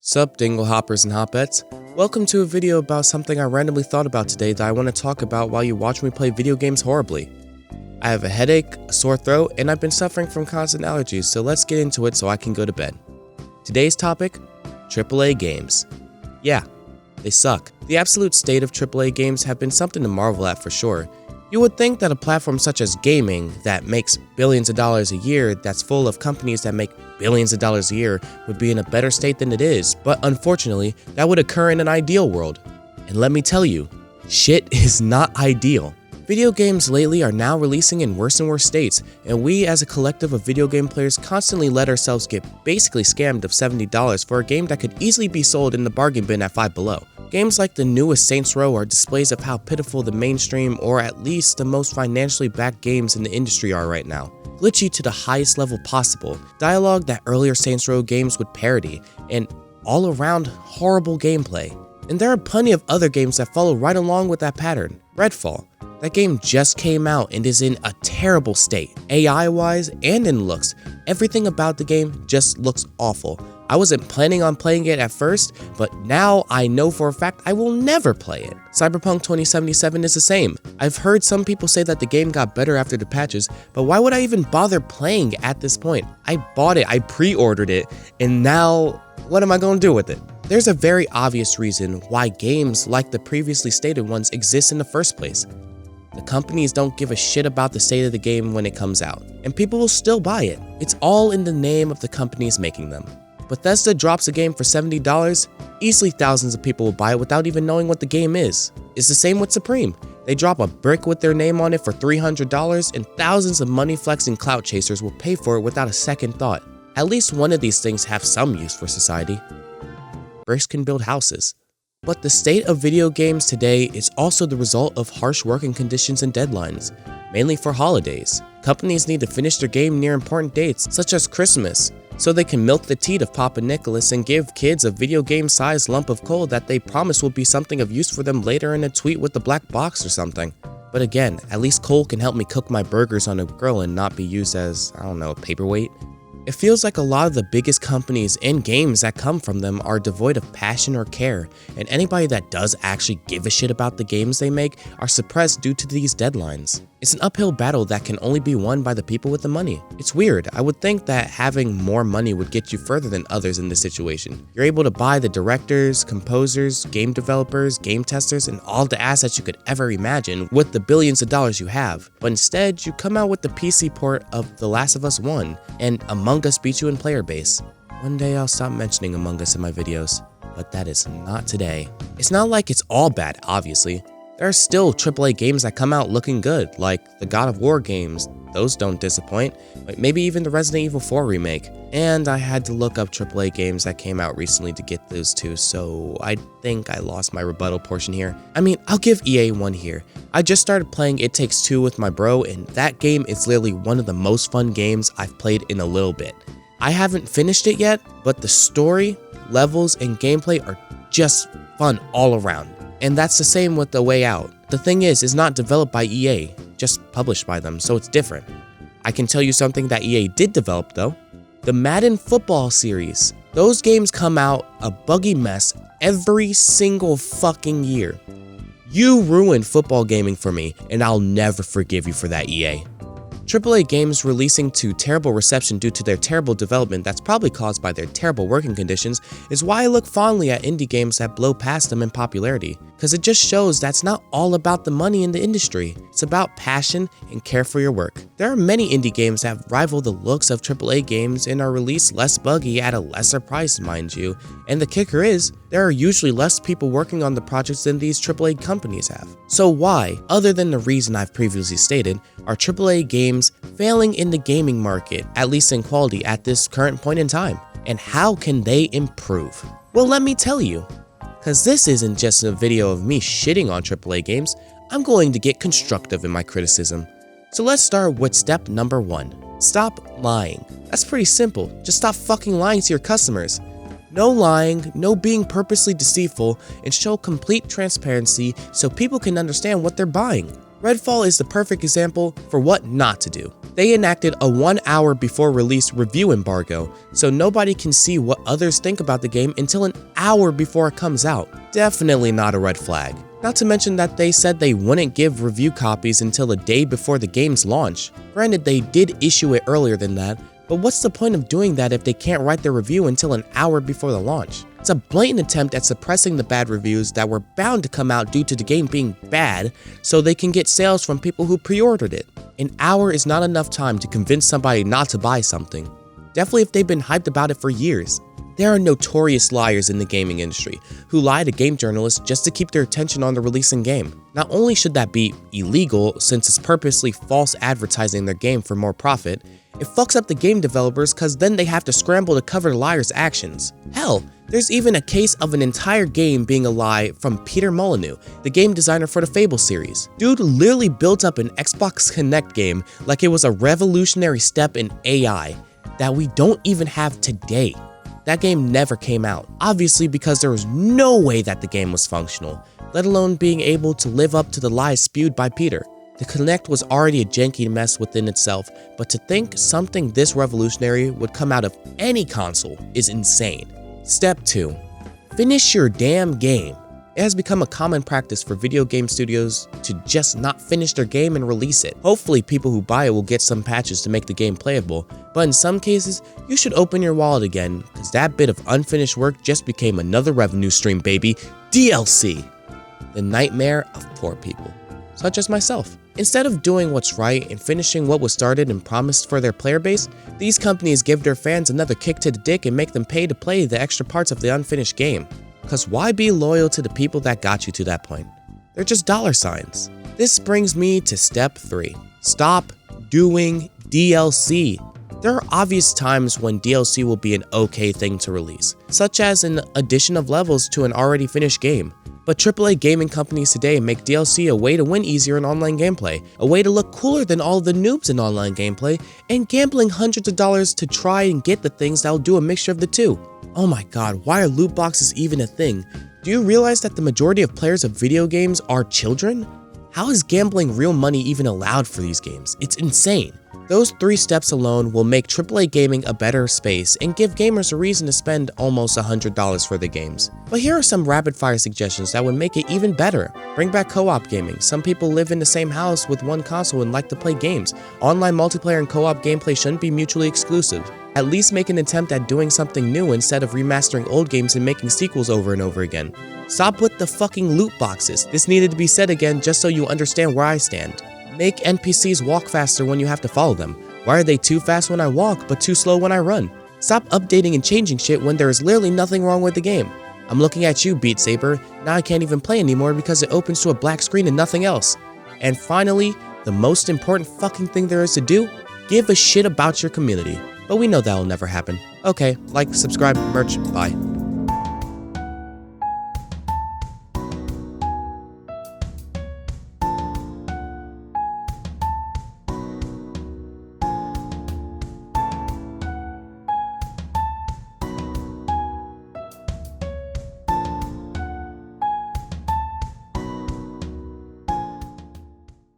Sup dingle hoppers and hoppettes, welcome to a video about something I randomly thought about today that I want to talk about while you watch me play video games horribly. I have a headache, a sore throat, and I've been suffering from constant allergies, so let's get into it so I can go to bed. Today's topic, AAA games. Yeah, they suck. The absolute state of AAA games have been something to marvel at for sure. You would think that a platform such as gaming, that makes billions of dollars a year, that's full of companies that make billions of dollars a year, would be in a better state than it is, but unfortunately, that would occur in an ideal world. And let me tell you, shit is not ideal. Video games lately are now releasing in worse and worse states, and we as a collective of video game players constantly let ourselves get basically scammed of $70 for a game that could easily be sold in the bargain bin at $5 below. Games like the newest Saints Row are displays of how pitiful the mainstream, or at least the most financially backed games in the industry are right now. Glitchy to the highest level possible, dialogue that earlier Saints Row games would parody, and all around horrible gameplay. And there are plenty of other games that follow right along with that pattern. Redfall. That game just came out and is in a terrible state, AI-wise and in looks. Everything about the game just looks awful. I wasn't planning on playing it at first, but now I know for a fact I will never play it. Cyberpunk 2077 is the same. I've heard some people say that the game got better after the patches, but why would I even bother playing at this point? I bought it, I pre-ordered it, and now what am I going to do with it? There's a very obvious reason why games like the previously stated ones exist in the first place. The companies don't give a shit about the state of the game when it comes out, and people will still buy it. It's all in the name of the companies making them. Bethesda drops a game for $70, easily thousands of people will buy it without even knowing what the game is. It's the same with Supreme. They drop a brick with their name on it for $300, and thousands of money-flexing clout chasers will pay for it without a second thought. At least one of these things have some use for society. Bricks can build houses. But the state of video games today is also the result of harsh working conditions and deadlines, mainly for holidays. Companies need to finish their game near important dates, such as Christmas, so they can milk the teat of Papa Nicholas and give kids a video game-sized lump of coal that they promise will be something of use for them later in a tweet with the black box or something. But again, at least coal can help me cook my burgers on a grill and not be used as, I don't know, a paperweight. It feels like a lot of the biggest companies and games that come from them are devoid of passion or care, and anybody that does actually give a shit about the games they make are suppressed due to these deadlines. It's an uphill battle that can only be won by the people with the money. It's weird. I would think that having more money would get you further than others in this situation. You're able to buy the directors, composers, game developers, game testers, and all the assets you could ever imagine with the billions of dollars you have. But instead, you come out with the PC port of The Last of Us 1, and Among Us beats you in player base. One day I'll stop mentioning Among Us in my videos, but that is not today. It's not like it's all bad, obviously. There are still AAA games that come out looking good, like the God of War games. Those don't disappoint, but maybe even the Resident Evil 4 remake. And I had to look up AAA games that came out recently to get those two, so I think I lost my rebuttal portion here. I mean, I'll give EA one here. I just started playing It Takes Two with my bro, and that game is literally one of the most fun games I've played in a little bit. I haven't finished it yet, but the story, levels, and gameplay are just fun all around. And that's the same with The Way Out. The thing is, it's not developed by EA, just published by them, so it's different. I can tell you something that EA did develop though. The Madden football series. Those games come out a buggy mess every single fucking year. You ruined football gaming for me, and I'll never forgive you for that, EA. AAA games releasing to terrible reception due to their terrible development that's probably caused by their terrible working conditions is why I look fondly at indie games that blow past them in popularity, because it just shows that's not all about the money in the industry. It's about passion and care for your work. There are many indie games that rival the looks of AAA games and are released less buggy at a lesser price, mind you, and the kicker is, there are usually less people working on the projects than these AAA companies have. So why, other than the reason I've previously stated, are AAA games failing in the gaming market, at least in quality at this current point in time? And how can they improve? Well, let me tell you. Cause this isn't just a video of me shitting on AAA games, I'm going to get constructive in my criticism. So let's start with step number 1. Stop lying. That's pretty simple, just stop fucking lying to your customers. No lying, no being purposely deceitful, and show complete transparency so people can understand what they're buying. Redfall is the perfect example for what not to do. They enacted a 1 hour before release review embargo, so nobody can see what others think about the game until an hour before it comes out. Definitely not a red flag. Not to mention that they said they wouldn't give review copies until a day before the game's launch. Granted, they did issue it earlier than that, but what's the point of doing that if they can't write their review until an hour before the launch? It's a blatant attempt at suppressing the bad reviews that were bound to come out due to the game being bad, so they can get sales from people who pre-ordered it. An hour is not enough time to convince somebody not to buy something. Definitely if they've been hyped about it for years. There are notorious liars in the gaming industry who lie to game journalists just to keep their attention on the releasing game. Not only should that be illegal since it's purposely false advertising their game for more profit, it fucks up the game developers cause then they have to scramble to cover the liars' actions. Hell, there's even a case of an entire game being a lie from Peter Molyneux, the game designer for the Fable series. Dude literally built up an Xbox Connect game like it was a revolutionary step in AI that we don't even have today. That game never came out, obviously because there was no way that the game was functional, let alone being able to live up to the lies spewed by Peter. The Kinect was already a janky mess within itself, but to think something this revolutionary would come out of any console is insane. Step 2. Finish your damn game. It has become a common practice for video game studios to just not finish their game and release it. Hopefully people who buy it will get some patches to make the game playable, but in some cases, you should open your wallet again, because that bit of unfinished work just became another revenue stream, baby. DLC! The nightmare of poor people, such as myself. Instead of doing what's right and finishing what was started and promised for their player base, these companies give their fans another kick to the dick and make them pay to play the extra parts of the unfinished game. Cause why be loyal to the people that got you to that point? They're just dollar signs. This brings me to step 3. Stop doing DLC. There are obvious times when DLC will be an okay thing to release, such as an addition of levels to an already finished game. But AAA gaming companies today make DLC a way to win easier in online gameplay, a way to look cooler than all the noobs in online gameplay, and gambling hundreds of dollars to try and get the things that'll do a mixture of the two. Oh my god, why are loot boxes even a thing? Do you realize that the majority of players of video games are children? How is gambling real money even allowed for these games? It's insane. Those 3 steps alone will make AAA gaming a better space and give gamers a reason to spend almost $100 for the games. But here are some rapid fire suggestions that would make it even better. Bring back co-op gaming. Some people live in the same house with one console and like to play games. Online multiplayer and co-op gameplay shouldn't be mutually exclusive. At least make an attempt at doing something new instead of remastering old games and making sequels over and over again. Stop with the fucking loot boxes. This needed to be said again just so you understand where I stand. Make NPCs walk faster when you have to follow them. Why are they too fast when I walk but too slow when I run? Stop updating and changing shit when there is literally nothing wrong with the game. I'm looking at you, Beat Saber. Now I can't even play anymore because it opens to a black screen and nothing else. And finally, the most important fucking thing there is to do, give a shit about your community. But we know that'll never happen. Okay, like, subscribe, merch, bye.